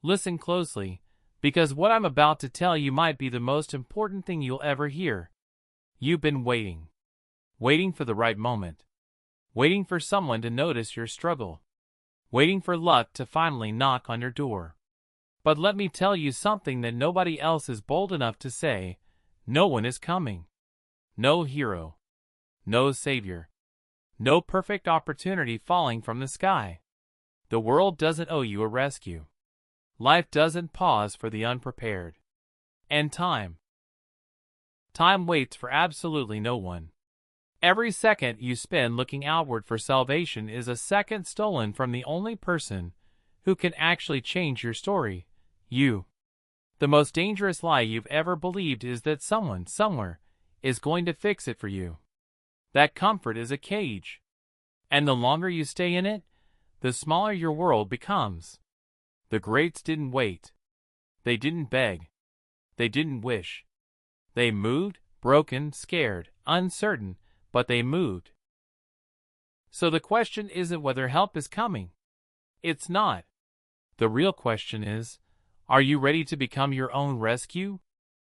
Listen closely, because what I'm about to tell you might be the most important thing you'll ever hear. You've been waiting. Waiting for the right moment. Waiting for someone to notice your struggle. Waiting for luck to finally knock on your door. But let me tell you something that nobody else is bold enough to say. No one is coming. No hero. No savior. No perfect opportunity falling from the sky. The world doesn't owe you a rescue. Life doesn't pause for the unprepared. And time waits for absolutely no one. Every second you spend looking outward for salvation is a second stolen from the only person who can actually change your story, you. The most dangerous lie you've ever believed is that someone, somewhere, is going to fix it for you. That comfort is a cage. And the longer you stay in it, the smaller your world becomes. The greats didn't wait. They didn't beg. They didn't wish. They moved, broken, scared, uncertain, but they moved. So the question isn't whether help is coming. It's not. The real question is, are you ready to become your own rescue?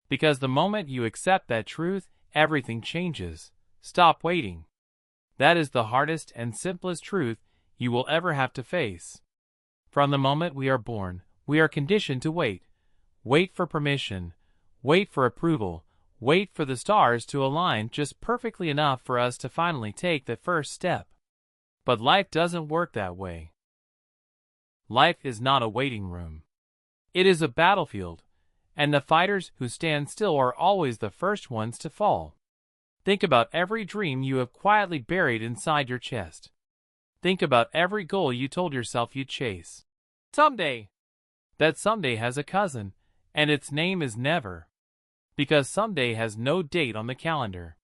Because the moment you accept that truth, everything changes. Stop waiting. That is the hardest and simplest truth you will ever have to face. From the moment we are born, we are conditioned to wait. Wait for permission. Wait for approval. Wait for the stars to align just perfectly enough for us to finally take the first step. But life doesn't work that way. Life is not a waiting room. It is a battlefield, and the fighters who stand still are always the first ones to fall. Think about every dream you have quietly buried inside your chest. Think about every goal you told yourself you'd chase. Someday. That someday has a cousin, and its name is never. Because someday has no date on the calendar.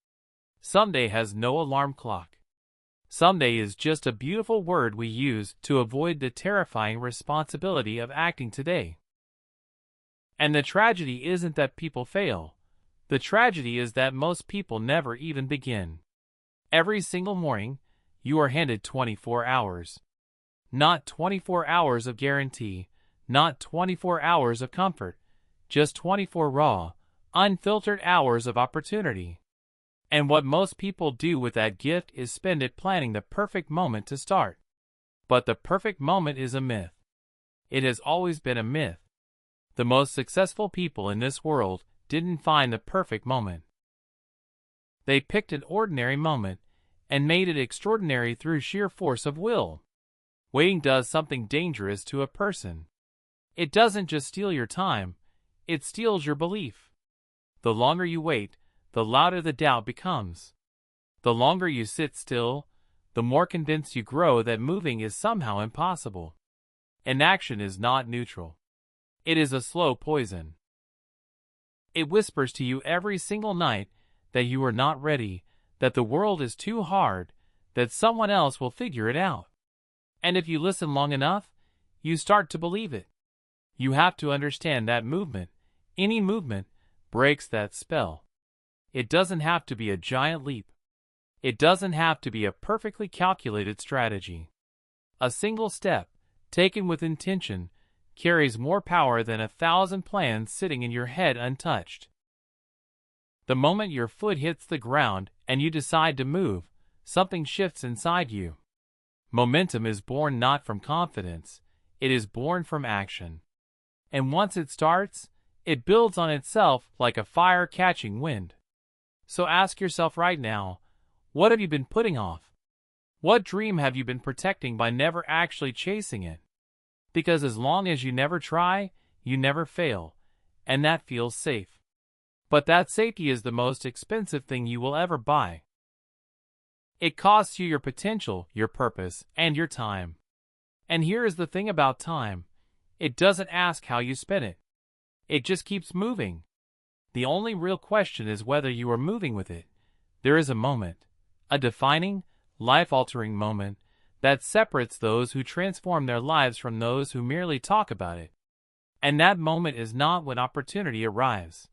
Someday has no alarm clock. Someday is just a beautiful word we use to avoid the terrifying responsibility of acting today. And the tragedy isn't that people fail. The tragedy is that most people never even begin. Every single morning, you are handed 24 hours. Not 24 hours of guarantee, not 24 hours of comfort, just 24 raw, unfiltered hours of opportunity. And what most people do with that gift is spend it planning the perfect moment to start. But the perfect moment is a myth. It has always been a myth. The most successful people in this world didn't find the perfect moment. They picked an ordinary moment and made it extraordinary through sheer force of will. Waiting does something dangerous to a person. It doesn't just steal your time, it steals your belief. The longer you wait, the louder the doubt becomes. The longer you sit still, the more convinced you grow that moving is somehow impossible. Inaction is not neutral. It is a slow poison. It whispers to you every single night that you are not ready, that the world is too hard, that someone else will figure it out. And if you listen long enough, you start to believe it. You have to understand that movement, any movement, breaks that spell. It doesn't have to be a giant leap. It doesn't have to be a perfectly calculated strategy. A single step, taken with intention, carries more power than 1,000 plans sitting in your head untouched. The moment your foot hits the ground and you decide to move, something shifts inside you. Momentum is born not from confidence, it is born from action. And once it starts, it builds on itself like a fire catching wind. So ask yourself right now, what have you been putting off? What dream have you been protecting by never actually chasing it? Because as long as you never try, you never fail, and that feels safe. But that safety is the most expensive thing you will ever buy. It costs you your potential, your purpose, and your time. And here is the thing about time. It doesn't ask how you spend it. It just keeps moving. The only real question is whether you are moving with it. There is a moment, a defining, life-altering moment, that separates those who transform their lives from those who merely talk about it. And that moment is not when opportunity arrives.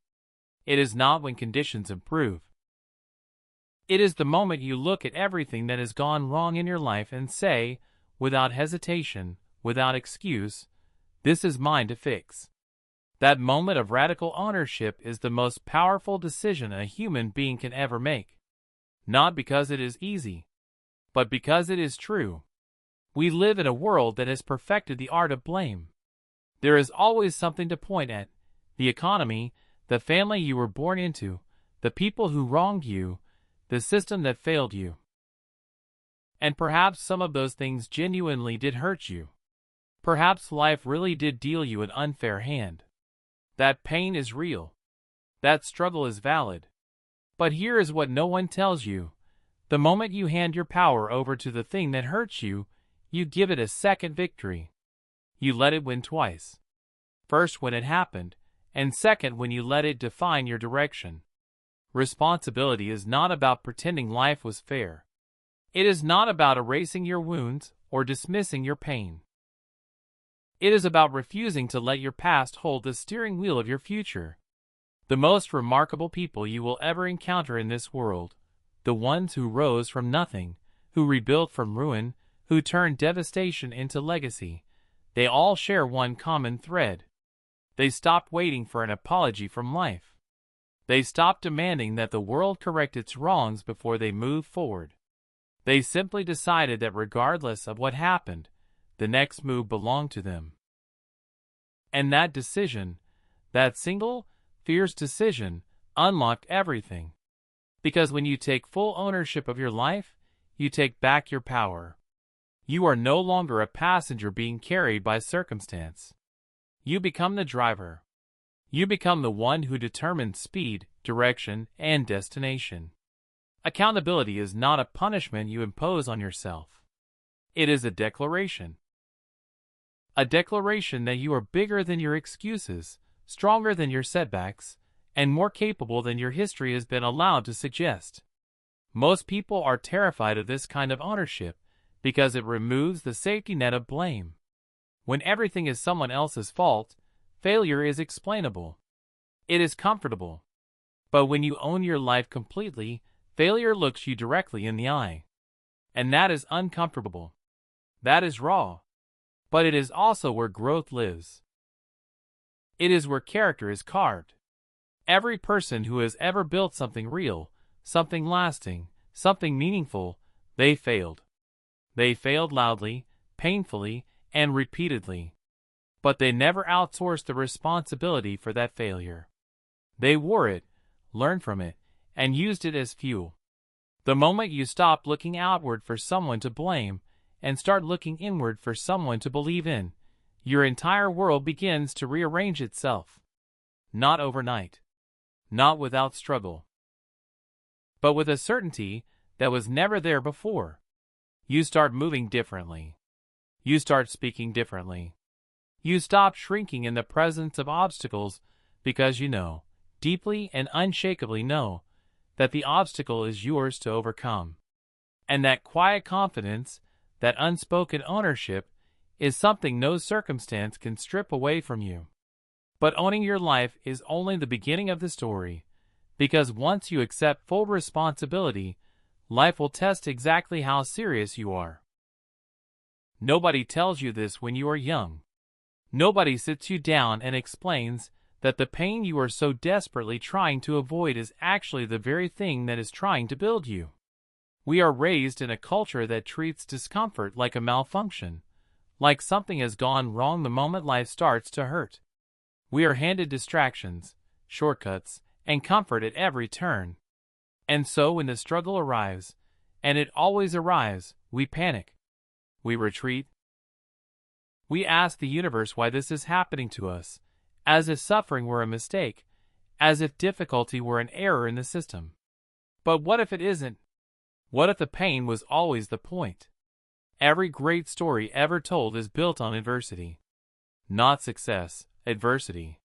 It is not when conditions improve. It is the moment you look at everything that has gone wrong in your life and say, without hesitation, without excuse, This is mine to fix. That moment of radical ownership is the most powerful decision a human being can ever make. Not because it is easy, but because it is true. We live in a world that has perfected the art of blame. There is always something to point at: the economy, the family you were born into, the people who wronged you, the system that failed you. And perhaps some of those things genuinely did hurt you. Perhaps life really did deal you an unfair hand. That pain is real. That struggle is valid. But here is what no one tells you. The moment you hand your power over to the thing that hurts you, you give it a second victory. You let it win twice. First when it happened, and second when you let it define your direction. Responsibility is not about pretending life was fair. It is not about erasing your wounds or dismissing your pain. It is about refusing to let your past hold the steering wheel of your future. The most remarkable people you will ever encounter in this world, the ones who rose from nothing, who rebuilt from ruin, who turned devastation into legacy, they all share one common thread. They stopped waiting for an apology from life. They stopped demanding that the world correct its wrongs before they moved forward. They simply decided that regardless of what happened, the next move belonged to them. And that decision, that single, fierce decision, unlocked everything. Because when you take full ownership of your life, you take back your power. You are no longer a passenger being carried by circumstance. You become the driver. You become the one who determines speed, direction, and destination. Accountability is not a punishment you impose on yourself. It is a declaration. A declaration that you are bigger than your excuses, stronger than your setbacks, and more capable than your history has been allowed to suggest. Most people are terrified of this kind of ownership because it removes the safety net of blame. When everything is someone else's fault, failure is explainable. It is comfortable. But when you own your life completely, failure looks you directly in the eye. And that is uncomfortable. That is raw. But it is also where growth lives. It is where character is carved. Every person who has ever built something real, something lasting, something meaningful, they failed. They failed loudly, painfully, and repeatedly. But they never outsourced the responsibility for that failure. They wore it, learned from it, and used it as fuel. The moment you stop looking outward for someone to blame and start looking inward for someone to believe in, your entire world begins to rearrange itself. Not overnight. Not without struggle. But with a certainty that was never there before. You start moving differently. You start speaking differently. You stop shrinking in the presence of obstacles because you know, deeply and unshakably know, that the obstacle is yours to overcome. And that quiet confidence, that unspoken ownership, is something no circumstance can strip away from you. But owning your life is only the beginning of the story, because once you accept full responsibility, life will test exactly how serious you are. Nobody tells you this when you are young. Nobody sits you down and explains that the pain you are so desperately trying to avoid is actually the very thing that is trying to build you. We are raised in a culture that treats discomfort like a malfunction, like something has gone wrong the moment life starts to hurt. We are handed distractions, shortcuts, and comfort at every turn. And so when the struggle arrives, and it always arrives, we panic. We retreat. We ask the universe why this is happening to us, as if suffering were a mistake, as if difficulty were an error in the system. But what if it isn't? What if the pain was always the point? Every great story ever told is built on adversity. Not success, adversity.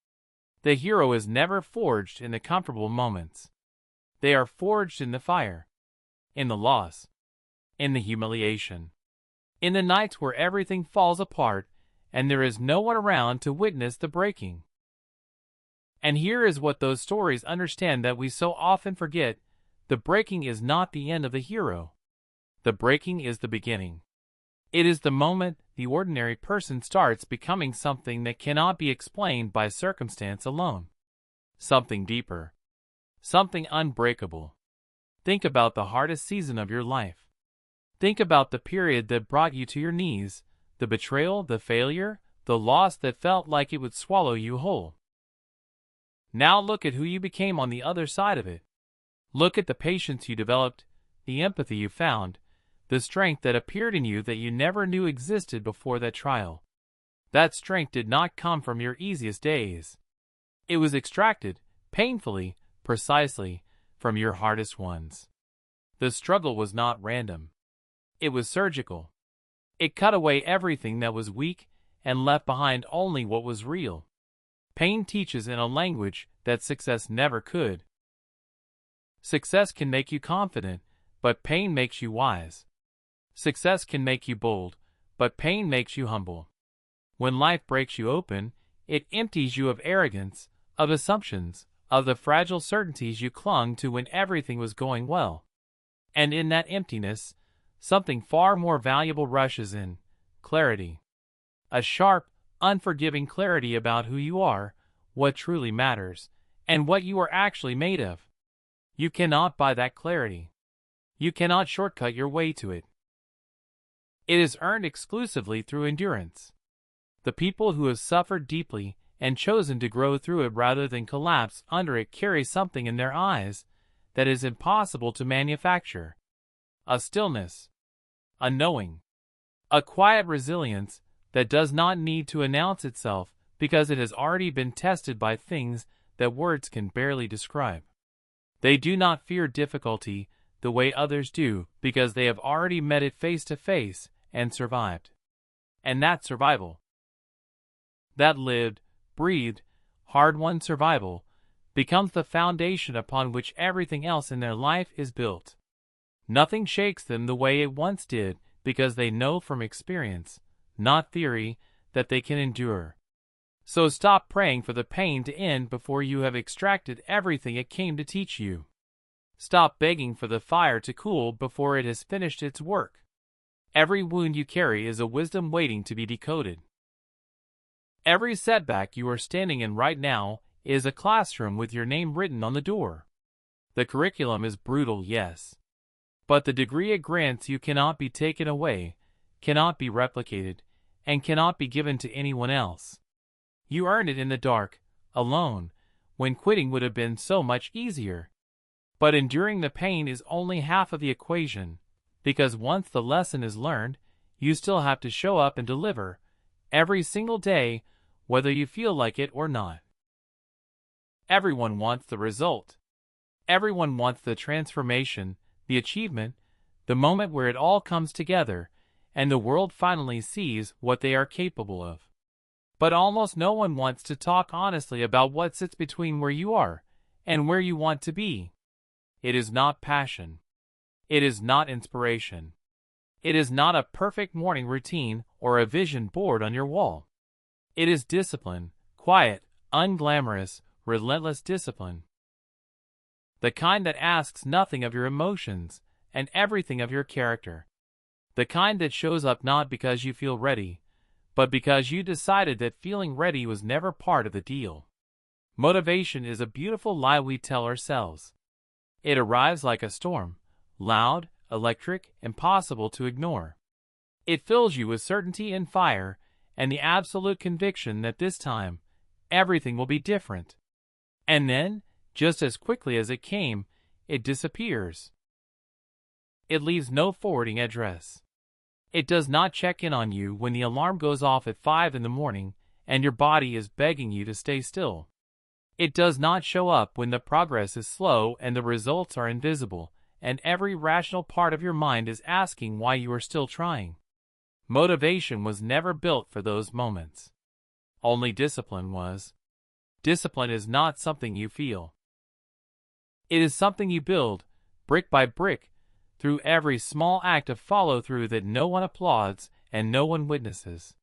The hero is never forged in the comfortable moments. They are forged in the fire, in the loss, in the humiliation, in the nights where everything falls apart and there is no one around to witness the breaking. And here is what those stories understand that we so often forget: the breaking is not the end of the hero. The breaking is the beginning. It is the moment the ordinary person starts becoming something that cannot be explained by circumstance alone. Something deeper. Something unbreakable. Think about the hardest season of your life. Think about the period that brought you to your knees, the betrayal, the failure, the loss that felt like it would swallow you whole. Now look at who you became on the other side of it. Look at the patience you developed, the empathy you found, the strength that appeared in you that you never knew existed before that trial. That strength did not come from your easiest days. It was extracted, painfully, precisely, from your hardest ones. The struggle was not random. It was surgical. It cut away everything that was weak and left behind only what was real. Pain teaches in a language that success never could. Success can make you confident, but pain makes you wise. Success can make you bold, but pain makes you humble. When life breaks you open, it empties you of arrogance, of assumptions, of the fragile certainties you clung to when everything was going well. And in that emptiness, something far more valuable rushes in: clarity. A sharp, unforgiving clarity about who you are, what truly matters, and what you are actually made of. You cannot buy that clarity. You cannot shortcut your way to it. It is earned exclusively through endurance. The people who have suffered deeply and chosen to grow through it rather than collapse under it carry something in their eyes that is impossible to manufacture. A stillness, a knowing, a quiet resilience that does not need to announce itself because it has already been tested by things that words can barely describe. They do not fear difficulty the way others do because they have already met it face to face and survived. And that survival, that lived, breathed, hard-won survival, becomes the foundation upon which everything else in their life is built. Nothing shakes them the way it once did because they know from experience, not theory, that they can endure. So stop praying for the pain to end before you have extracted everything it came to teach you. Stop begging for the fire to cool before it has finished its work. Every wound you carry is a wisdom waiting to be decoded. Every setback you are standing in right now is a classroom with your name written on the door. The curriculum is brutal, yes. But the degree it grants you cannot be taken away, cannot be replicated, and cannot be given to anyone else. You earn it in the dark, alone, when quitting would have been so much easier. But enduring the pain is only half of the equation, because once the lesson is learned, you still have to show up and deliver, every single day, whether you feel like it or not. Everyone wants the result. Everyone wants the transformation, the achievement, the moment where it all comes together, and the world finally sees what they are capable of. But almost no one wants to talk honestly about what sits between where you are and where you want to be. It is not passion. It is not inspiration. It is not a perfect morning routine or a vision board on your wall. It is discipline, quiet, unglamorous, relentless discipline. The kind that asks nothing of your emotions and everything of your character. The kind that shows up not because you feel ready, but because you decided that feeling ready was never part of the deal. Motivation is a beautiful lie we tell ourselves. It arrives like a storm, loud, electric, impossible to ignore. It fills you with certainty and fire, and the absolute conviction that this time, everything will be different. And then, just as quickly as it came, it disappears. It leaves no forwarding address. It does not check in on you when the alarm goes off at 5 in the morning and your body is begging you to stay still. It does not show up when the progress is slow and the results are invisible, and every rational part of your mind is asking why you are still trying. Motivation was never built for those moments. Only discipline was. Discipline is not something you feel. It is something you build, brick by brick, through every small act of follow-through that no one applauds and no one witnesses.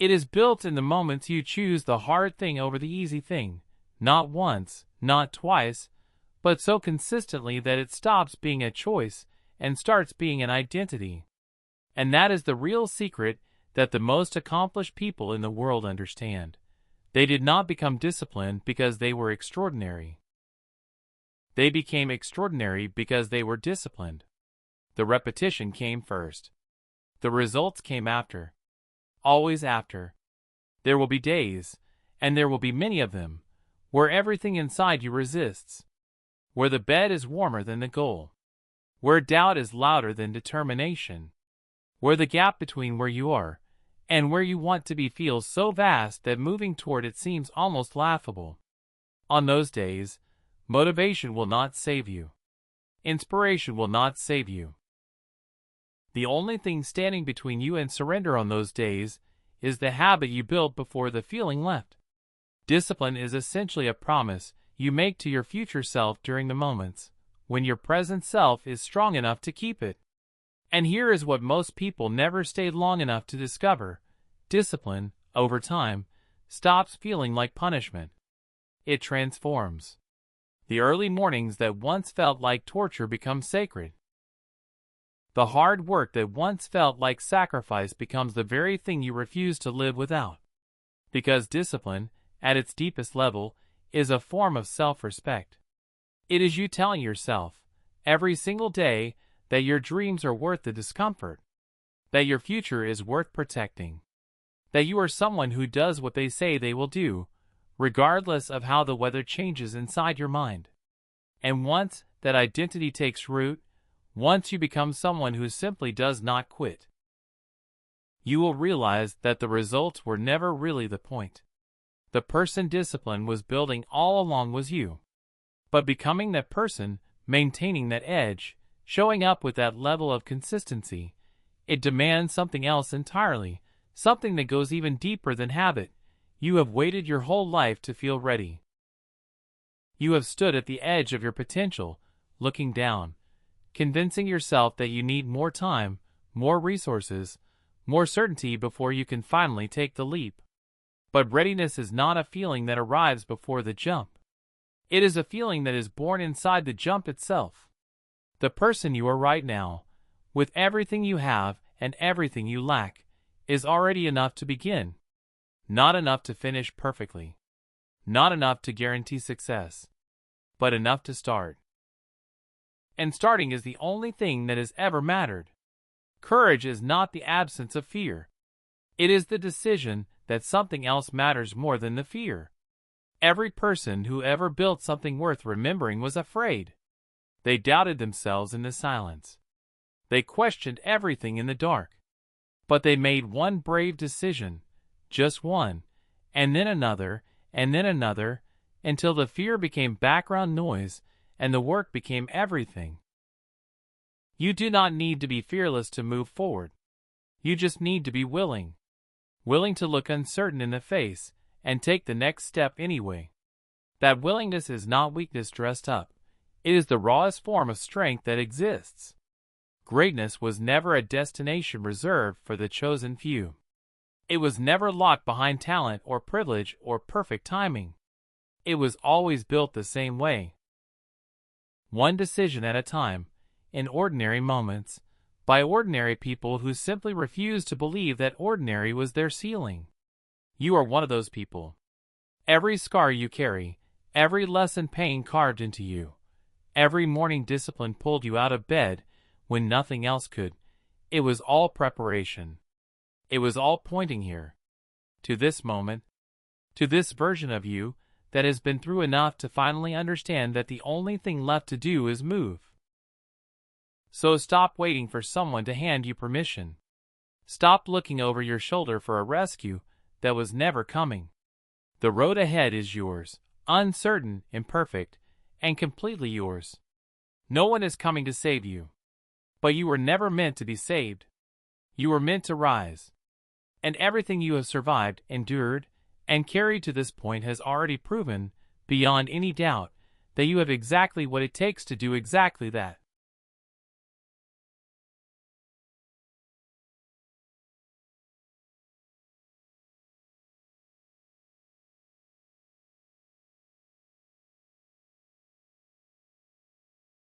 It is built in the moments you choose the hard thing over the easy thing, not once, not twice, but so consistently that it stops being a choice and starts being an identity. And that is the real secret that the most accomplished people in the world understand. They did not become disciplined because they were extraordinary. They became extraordinary because they were disciplined. The repetition came first. The results came after. Always after. There will be days, and there will be many of them, where everything inside you resists. Where the bed is warmer than the goal. Where doubt is louder than determination. Where the gap between where you are and where you want to be feels so vast that moving toward it seems almost laughable. On those days, motivation will not save you. Inspiration will not save you. The only thing standing between you and surrender on those days is the habit you built before the feeling left. Discipline is essentially a promise you make to your future self during the moments when your present self is strong enough to keep it. And here is what most people never stayed long enough to discover. Discipline, over time, stops feeling like punishment. It transforms. The early mornings that once felt like torture become sacred. The hard work that once felt like sacrifice becomes the very thing you refuse to live without. Because discipline, at its deepest level, is a form of self-respect. It is you telling yourself, every single day, that your dreams are worth the discomfort, that your future is worth protecting, that you are someone who does what they say they will do, regardless of how the weather changes inside your mind. And once that identity takes root, once you become someone who simply does not quit, you will realize that the results were never really the point. The person discipline was building all along was you. But becoming that person, maintaining that edge, showing up with that level of consistency, it demands something else entirely, something that goes even deeper than habit. You have waited your whole life to feel ready. You have stood at the edge of your potential, looking down, convincing yourself that you need more time, more resources, more certainty before you can finally take the leap. But readiness is not a feeling that arrives before the jump. It is a feeling that is born inside the jump itself. The person you are right now, with everything you have and everything you lack, is already enough to begin. Not enough to finish perfectly. Not enough to guarantee success. But enough to start. And starting is the only thing that has ever mattered. Courage is not the absence of fear. It is the decision that something else matters more than the fear. Every person who ever built something worth remembering was afraid. They doubted themselves in the silence. They questioned everything in the dark. But they made one brave decision, just one, and then another, until the fear became background noise and the work became everything. You do not need to be fearless to move forward. You just need to be willing. Willing to look uncertain in the face and take the next step anyway. That willingness is not weakness dressed up. It is the rawest form of strength that exists. Greatness was never a destination reserved for the chosen few. It was never locked behind talent or privilege or perfect timing. It was always built the same way. One decision at a time, in ordinary moments, by ordinary people who simply refused to believe that ordinary was their ceiling. You are one of those people. Every scar you carry, every lesson pain carved into you, every morning discipline pulled you out of bed when nothing else could, it was all preparation. It was all pointing here, to this moment, to this version of you that has been through enough to finally understand that the only thing left to do is move. So stop waiting for someone to hand you permission. Stop looking over your shoulder for a rescue that was never coming. The road ahead is yours, uncertain, imperfect, and completely yours. No one is coming to save you. But you were never meant to be saved. You were meant to rise. And everything you have survived, endured, and carried to this point has already proven, beyond any doubt, that you have exactly what it takes to do exactly that.